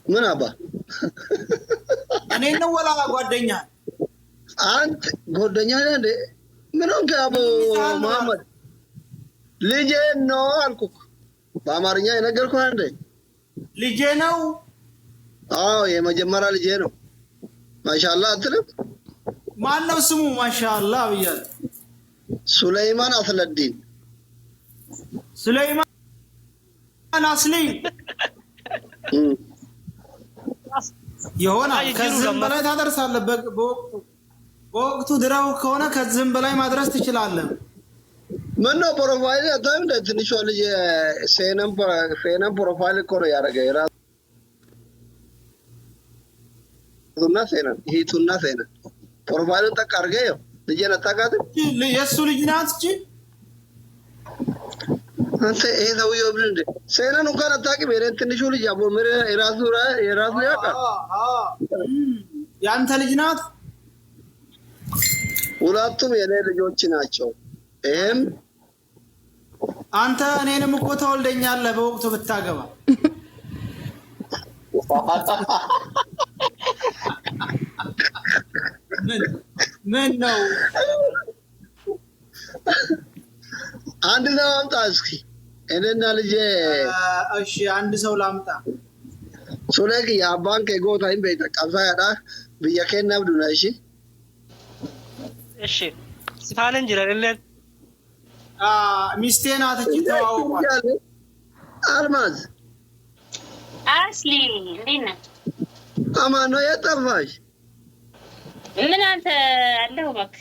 من أبا أنا إنه ولا قدنيا أنت قدنيا ده منو كأبو محمد لجين نوالكو بامارنيا ينقل كوانده لجينو يا مجمرة لجينو ما شاء الله أتلم ما أنه سمو ما شاء الله وياه سليمان أصل الدين سليمان أصلي يهونا كذب بلاي تدرس على بوقت دراو كونا كذب بلاي ما درست تشلالله منو بروفايل أتايم ده تنشوا لي سينام بروفايل كوري يا رجال تنا سينام هي تنا سينام بروفايل تك كارجيو لجينا تكاد يسوع لجنات شيء أنت إيه ذا يوبلند سينا نكان تاكي ميرين تنشوا لي جابو ميرين إرازورا إرازليا كا يا أنت لجنات ولاتو ميرين لجوتشي ناتشو أنت أنا مكوتا ولدني الله بوقت بتاعوا من نو عندنا أم تاسكي إننا نالجي أشي عندي سولامتا سولك يا بانك يقول تايم بيتك أفايدا بيجاكين نبدو ناشي إيش سفالن جرالين ميستين هاتكيتوا أرماز أصلي لينا أما نو يتفاش من أنت الله بك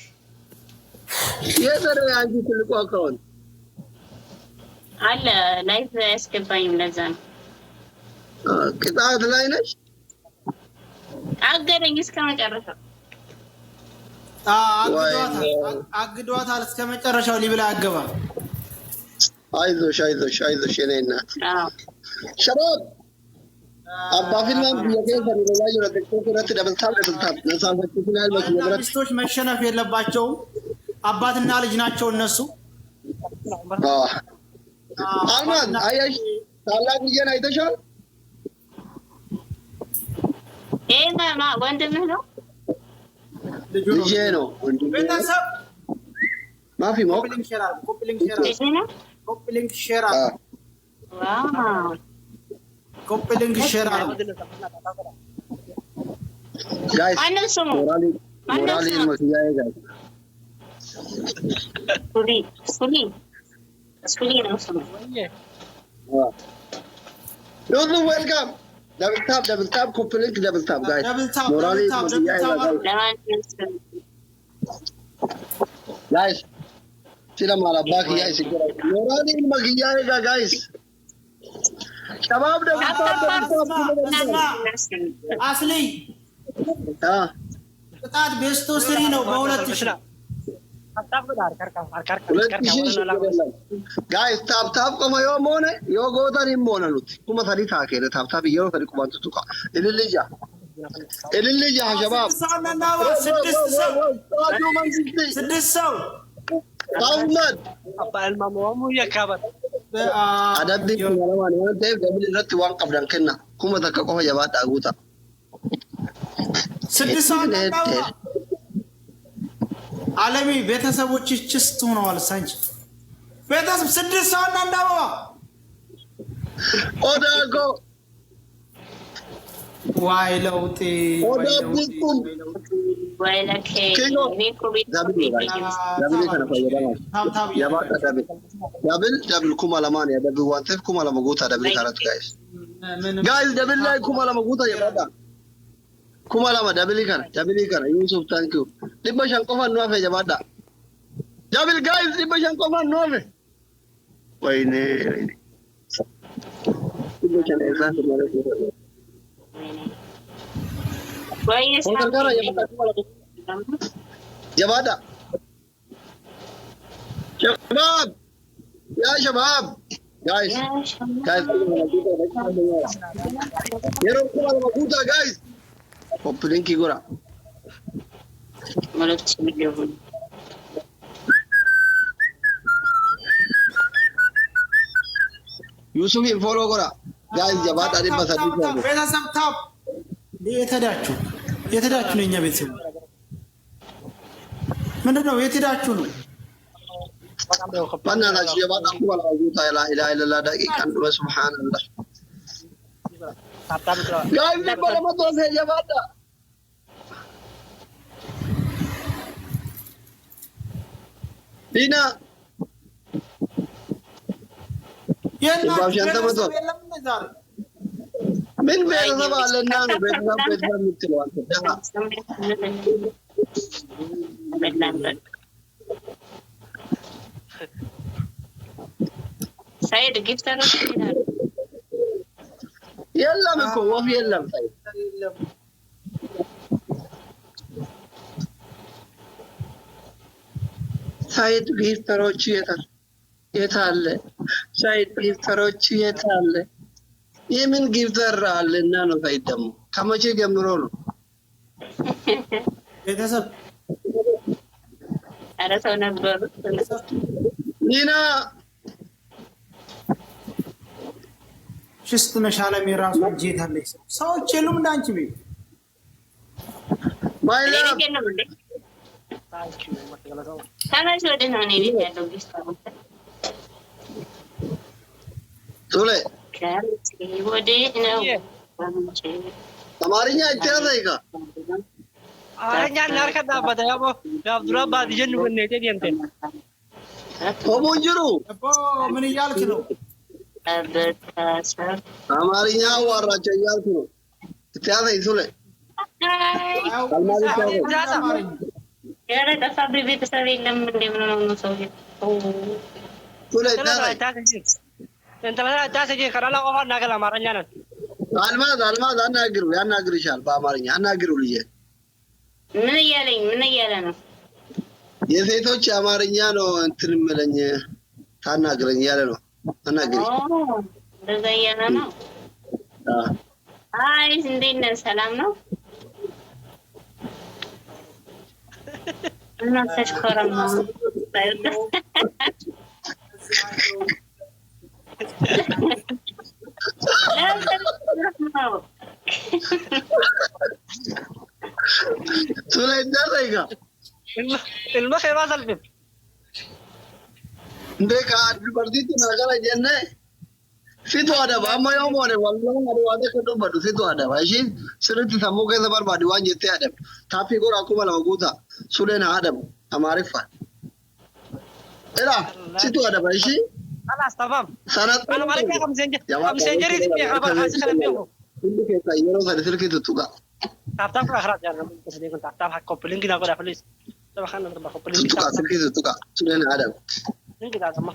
يترى عندي تلقوا أكون على لايف اسكباين لازم كتاب لاينش أقدر يسكن جرفه أقدوات على سكمة الرشاو اللي بلا أقبا عايزوش ينينا شباب أبا في النام بيجي فني لا يجرى دكتور كرة دبل تاب نسان فتشين هاي بس يجرى مستوش مشينا في اللباتشو أبات النال جناتشو النسو أرمان أيش تعلق نيجي نايتشال إيه ما وندم هنا نيجينو بيتسب ما في موك كوبلينج شيرا واو كوبلينج شيرا guys أنا سمو morali المسيحية guys سولي أنا سمو يوسف welcome double tap complete double tap guys morali guys sila mala baki ya isigura morali المسيحية guys شباب double tap أصلي قطعت بيستو سري نو بولت تشرا guys tap como yo mone yo goda ni mona luti kuma sari ta ke tap yo sari kuma tuka elille ja shabab سدس سو Ahmad أبا المامو يا كابر adabbi kuma wani wani tayi da bin ratti wan qabdan kenna kuma zaka ko ya ba ta guta سدس سو عالمي ቤተሰቦች ችስት ሆነዋል ሳንቺ ቤተሰብ ስድስት ሰው እና እንዳባ odago ዋይ ለውጤ odabikum ويلك نيكو dabbi kana fayyada ya ba ta dabbi kuma laman ya dabbi wante kuma lama guta dabbi karat guys dabbi lai kuma lama guta ya bada kuma lama dabbi kana Yusuf thank you dibba shan kofan nuafe ya bada dabbi guys dibba shan kofan nuafe wayne dibba shan esa كويس يا بدا شباب يا شباب guys يا رب كما موجوده guys Populink gora مالك مليون Yusuf follow gora ጋይስ ጀባጣ ዲበሰዲ ቤተሰብ ታብ የተዳችሁ ነው የኛ ቤተሰብ ምንድነው የተዳችሁ ነው በእናታችሁ ጀባጣ ኩባላ ማጉታ ላ ኢላሀ ኢለላህ ደቂቃ ነው ሱብሃንአላህ ጋይስ በለመቶስ ጀባጣ ዲና ምን ቤተሰብ አለና ነው ቤተሰብ የምትለው አንተ ሰይድ ጊፍተር ይላል የለም እኮ ወፍ የለም ሰይድ ጊፍተሮች የታለ ሰይድ ጊፍተሮች የታለ የምን ጊፍተር አለና ነው ሰይድ ደግሞ ከመቼ ጀምሮ ነው ቤተሰብ አረሰው ነበር ኒና ሽስት መሻለ ሚራሱ ጄታለች ሰዎች የሉም እንዳንቺ ቤት ማይላ ታናሽ ወደ ነው እኔ ቤት ያለው ጊፍተር ቱሌ ወደ ነው አማርኛ አይተያዘይጋ አረኛ ናርከዳ በዳያቦ ለአብዱራ ባዲጀን ወነቴ ዲንተ ኦቦንጅሩ ምን እያልክ ነው አማርኛ አዋራቸው እያልኩ ነው ትያዘይ ቱሌ ያረ ተፋ ቤተሰብ የለም እንደምን ነው ሰው ቱሌ እንተ ታሰጂ ከራላ ቆፋ ናገላ አማርኛ ነው አልማዝ ያናግርሻል በአማርኛ አናግሩ ልጄ ምን እያለ ነው የሴቶች አማርኛ ነው እንትን ምለኝ ታናግረኝ ያለ ነው አናግሪ እንደዛ እያለ ነው አይ እንዴት ነህ ሰላም ነው እና ተሽከረማ ቱላይ ደረይጋ المخي ما سلفت እንደካ አድርበርዲት ናገራ ጀነ ፊቱ አደባ አማያው ሆነ ወላሂ አደዋደ ከዶበዱ ፊቱ አደባ እሺ ስርት ተሞከ ዘበር ባዲ ዋንጀቴ አደብ ታፒ ጎራ ኩማ ለማጉታ ሱሌና አደብ አማሪፋ እላ ፊቱ አደባ እሺ خلاص تمام ሰናት انا مالك كم سنجري في خبر حاسس خلفيه ሁሉ ከታየሮ ሰልክ ትቱጋ تعرف اخراج يعني بس دي كنت تعرف حق كوبلينج ناخذ فلوس طب خلينا نطبخ كوبلينج ትቱጋ ስልክ ትቱጋ ሱሌና አደብ እንግዳ ደግሞ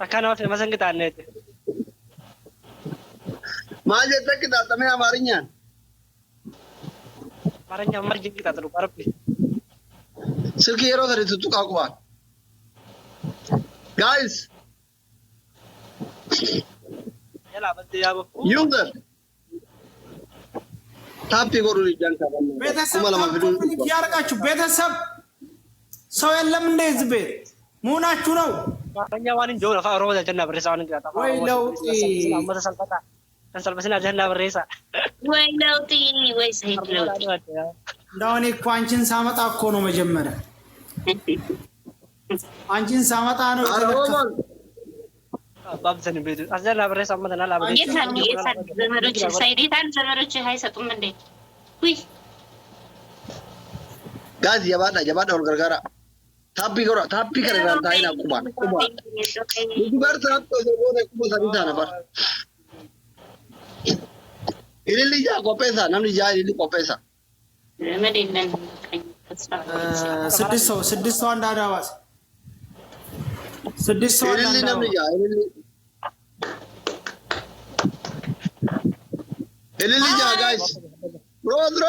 አካና ወፍ መሰንግታ ነጥ ማጀት ተከታ ተመ አማርኛ አማርኛ ማርጅ እንግዳ ጥሩ ቀርብ ስልክ የሮ ሰሪ ትቱጋ ቋ ጋይስ يلا بدي يا ابو ዩዘር ታፒ ጎሩ ሊጃንካ ቤተሰብ ያርቃችሁ ቤተሰብ ሰው የለም እንደ ህዝብ ቤት ሙናችሁ ነው አማርኛ ዋን ጆና ፋሮ ወደ ብሬሳውን እንግዳ ታፋ ወይ ለውጢ መተሰልፈታ ተንሰልፈስና ጀና ብሬሳ ወይ ለውጢ ወይ ሰይድ ለውጢ እንዳው እኔ እኮ አንቺን ሳመጣ እኮ ነው መጀመሪያ አንቺን ሳመጣ ነው ተበከ ባብዘን ቤት አዘና ብሬሳ መተና ላብ የታል ዘመዶች ሰይዲታን ዘመዶች አይሰጡም እንዴ ውይ ጋዝ የባዳ ወርገርጋራ ታፒ ጎራ ታፒ ከረጋን ታይና ቁባ ዱበር ታፕ ዘቦነ ቁባ ሰሪታ ነበር ኢሊሊጃ ቆፔሳ ነምን ጃ ኢሊሊ ቆፔሳ መደለን ስድስት ሰው አንዳዳባስ ስድስት ሰው ኢሊሊ ነምን ጃ ኢሊሊ ጃ ጋይስ ሮዝ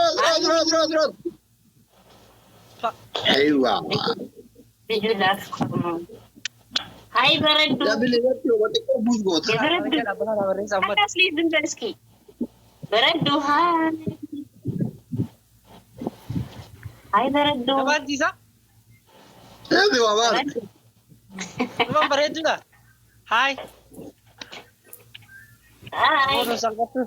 አይዋ አይ በረዱ ደብል ወጥቶ ወጥቶ ቡዝ ጎት በረዱ አይ በረዱ ባንዲሳ ደብል ዋባር በረዱዳ ሃይ Foto salphatu.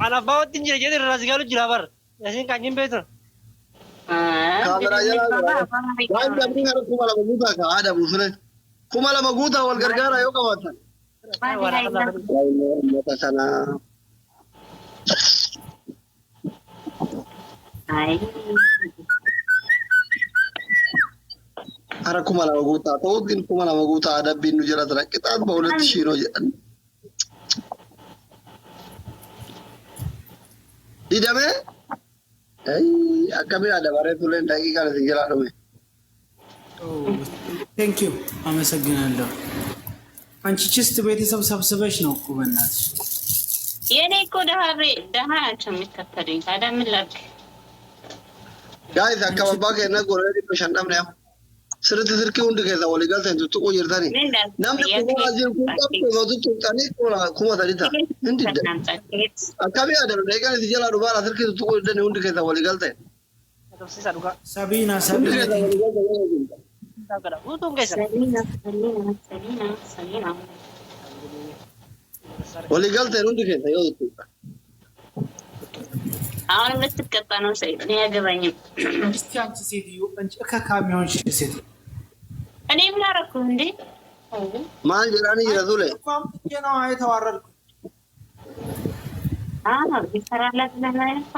Ana bawatti jira jedhe irraas gaalu jira bar. Yasin kan hin beektu. Kamera jala. Waan dabni har kuma lama guutaa ka ada busure. Kuma lama guutaa wal gargaara yoo qabaatan. Mata sana. Har kuma lama guutaa ta'uu din kuma lama guutaa adabbiin nu jira tura qixaat ba'uletti shiinoo jedhan. Didame? Akkami ada bare tulen daqiiqaa nasi jala dhume. ቴንክ ዩ አመሰግናለሁ። አንቺ ችስት ቤተሰብ ሰብስበሽ ነው እኮ በእናትሽ። የኔ እኮ ደሃ ናቸው የሚከተሉኝ። ታዲያ ምን ላድርግ? Guys, akkababa kenna goree bashannam ne. Sirriitti sirkii hundi keessa walii galteen tuttuquu jirtani. Namni kuma ajir kun qabdu mootu tuqxanii kuma sadii ta'a. Hindi akkamii aadaa daqiiqaan itti jalaa dhufaadha sirkii tuttuquu jirtanii hundi keessa walii galteen. ሰቢና walii galteen hundi keessa yoo tuttuqa. አሁን የምትቀጣ ነው ሰይድ እኔ ያገባኝም። እስቲ አንቺ ሴትዮ አንቺ ከካም ይሆንሽ ሴት እኔ ምን አደረኩ እንዴ? ማን ጀራኒ ይረዱለ እንኳን ነው አይተዋረድኩ። ይሰራላት ለማይነፋ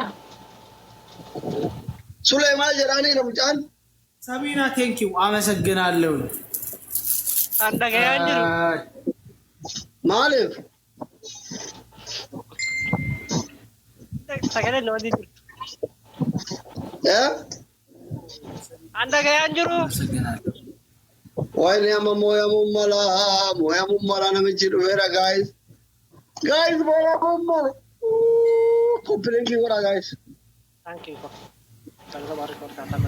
ሱሌማን ጀራኒ ነው ጫን ሰቢና ቴንክ ዩ አመሰግናለሁ። አንደገያንጅሩ ማለፍ Sagale no di. Anda kaya anjuru. Why ne amma moya mummala na michiru vera guys. Guys moya mummala. Completely ora guys. Thank you. Kalau baru record kata.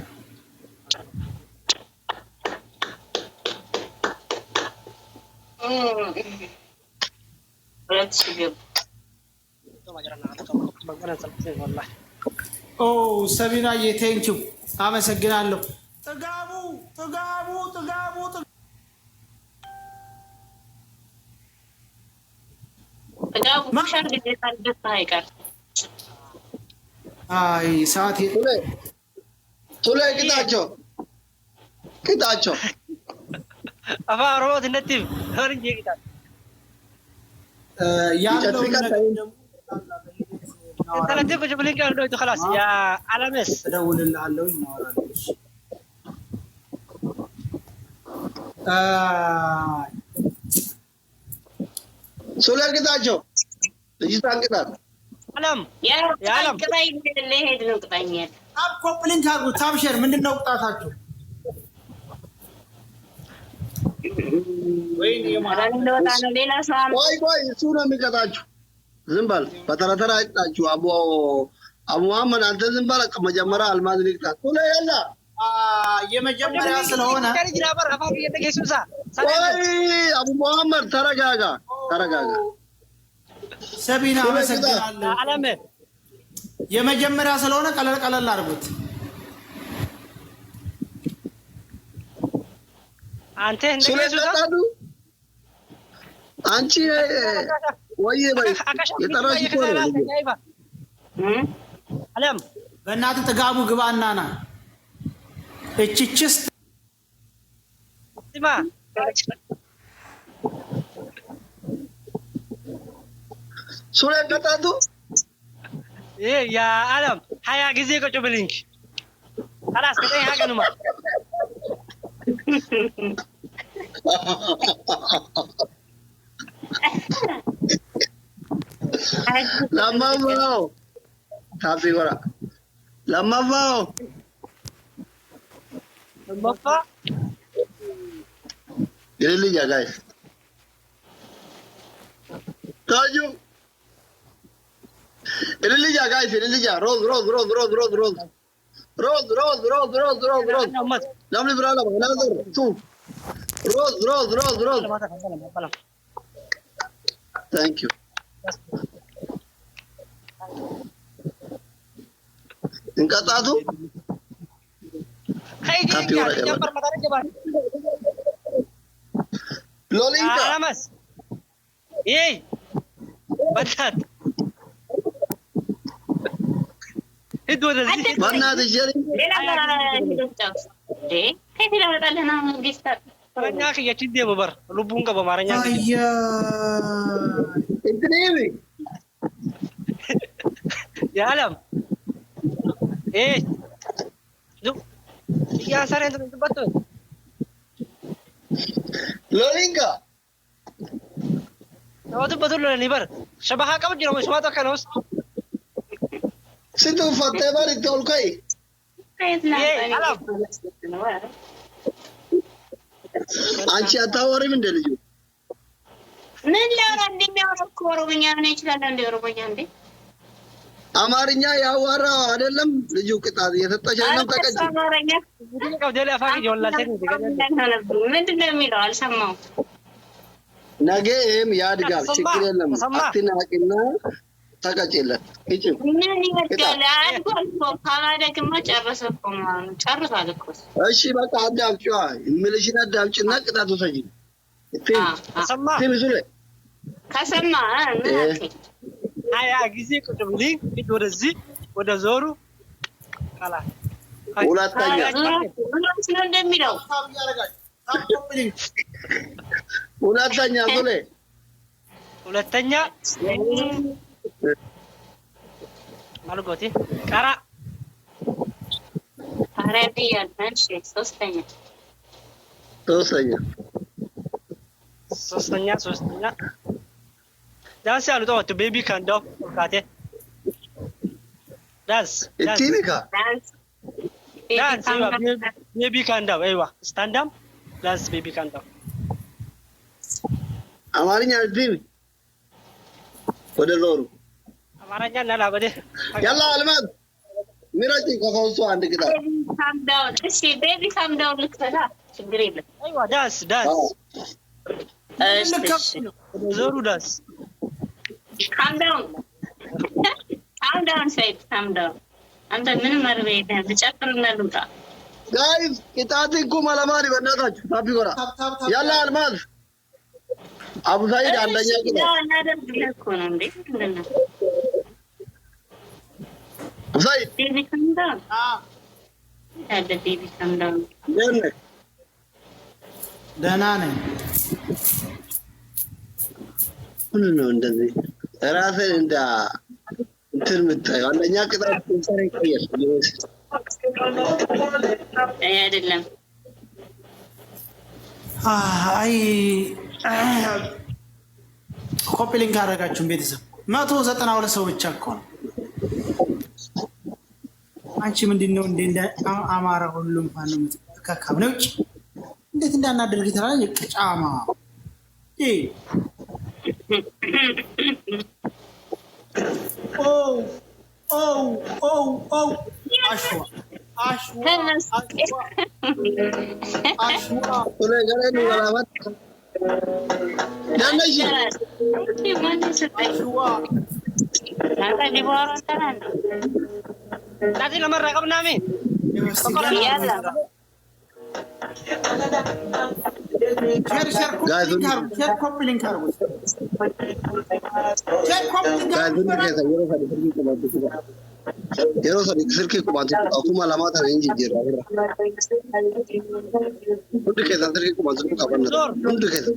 Let's go. ኦ ሰቢናዬ ቴንክ ዩ አመሰግናለሁ። ጥጋቡ ማሻር ዲጂታ ደስታ አይቀር አይ ሰዓት ቱሌ ቂጣቸው አፋሮ ድነቲም ሆርንጂ ቂጣ ያለው انت لا تبغى تقول لي قالوا خلاص يا علمس እደውልልሃለሁ እናወራለን። ሱሌ ቂጣቸው ልጅታን ቂጣት አለም ያ አለም ቅጣይ ለሄድ ነው ቅጣኛል። ታብ ኮፕሊንግ አድርጉ። ታብ ሼር ምንድነው ቅጣታችሁ? ወይኔ ማለት ነው ሌላ ሰው ቆይ እሱ ነው የሚቀጣችሁ። ዝም በል በተረተራ አይጣችሁ። አቡ መሐመድ አንተ ዝም በል መጀመሪያ አልማዝ ሊቅጣት ቱሌ ያላ የመጀመሪያ ስለሆነ ቆይ አቡ መሐመድ ተረጋጋ። ሰቢና አመሰግናለሁ። አለም የመጀመሪያ ስለሆነ ቀለል አድርጉት። አንተ እንደዚህ አንቺ ወይ በይ የጠራሽ እኮ ነው። አለም በእናትህ ጥጋቡ ግባና ና እችችስ ሲማ ሱሌ ቀጣቱ ያ አለም ሀያ ጊዜ ቁጭ ብልንክ خلاص ከጠኝ ሀገኑማ Lamavao. Tapi ora. Lamavao. Bapak. Ini ya guys. Taju. Ini ya guys, ini ya. Roll. Namni berala, another two. Roll. Thank you. Ingkatatu? Tapi orang yang Lolinka. ايه بدات ادوا لذيذ በእናትህ ጀሪ كيف لو لنا قصة انا اخي يا تدي ببر لبون كبا مارኛ አያ እንትን ይሄ يا عالم ايه دو يا ساري انت بتبطل ሎሊንጋ هو تبطل ولا نيبر شبهها كم جرو مش ما تكنوس ስንቱ ፈተባሪ ተልከይ አንቺ አታወሪም እንደ ልጁ ምን ላውራ እንደሚያወራ እኮ ኦሮምኛ ነው ይችላል እንደ ኦሮምኛ እንዴ አማርኛ ያዋራ አይደለም ልጁ ቅጣት የተጠሻ ነው ተቀጭ አማርኛ ቀውደላ ፋቂ ይወላል ምንድነው የሚለው አልሰማው ነገም ያድጋል ችግር የለም አትናቂና ተቀጭለት እቺ ምን ይወዳል አድጓል እኮ ካላደግማ ጨረሰ እኮ ጨርሷል እኮ እሺ በቃ አዳምጪዋ እምልሽን አዳምጪና ቅጣቱ ሰጂ ሰማ ትምሱለ ከሰማ ምን አልከኝ አያ ጊዜ ቁጭ ብለህ ሂድ ወደዚህ ወደ ዞሩ ካላ ሁለተኛ ነው እንደሚለው ሁለተኛ ዞለ ሁለተኛ ማልጎቴ ቀራ አረቢያን አንሺ ሶስተኛ ዳንስ ያሉ ተወት ቤቢ ካንዳው ካቴ ዳንስ ኢቲሚካ ዳንስ ቤቢ ካንዳው አይዋ ስታንዳም ዳንስ ቤቢ ካንዳው አማርኛ ዲም ወደ ዞሩ አማርኛ እና ወደ ያላ አልማዝ ምራጭ ከፈውሱ አንድ ቅጣት ካምዳውን እሺ ቤቢ ካምዳውን ልክፈላ ችግር የለም አይዋ ዳንስ እሺ ዞሩ ዳንስ ካምዳውን ሳይድ ካምዳውን አንተ ምንም መርቤ ተጨፍርና ልውጣ ጋይስ ቅጣትኩ ማለማሪ በእናታችሁ ታፒ ጎራ ያላ አልማዝ አቡ ሳይድ አንደኛ ቅጣት እናደርግልህ እኮ ነው እንዴ ምንድነው ሳይድ ቤቢ ካምዳውን ያለ ቤቢ ካምዳውን ደህና ነኝ ምን ነው እንደዚህ ራስን እንዳ እንትን ምታይ አንደኛ ቅጣት ሰሪ ቆየሽ አይደለም አይ ኮፒሊንግ አደረጋችሁን ቤተሰብ 192 ሰው ብቻ እኮ ነው አንቺ ምንድነው እንደ አማራ ሁሉም ፋኖ ምትከካም ነው እንዴት እንዳናደርግ ይተራል ቅጫማ አሽዋ ወለገለ ወላባት ያለሽ لازم لما رقبنا مين شير كوبلينج كاربوس Yeroo sadi sirkii qubaanti akkuma lamaa ta'e hin jijjiirra. Hundi keessan sirkii qubaanti qabanna. Hundi keessan.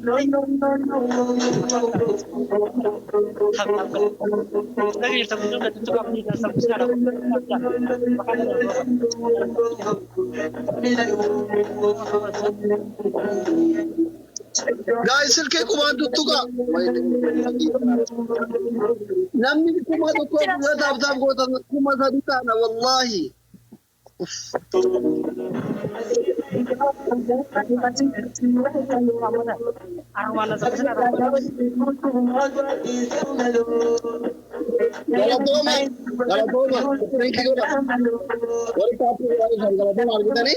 Guys, sirkii qubaanti tuqa. Namni kuma tokko taabtaaf gootan kuma sadi taana wallahi. Galatoma, thank you. What topic is galatoma argitani?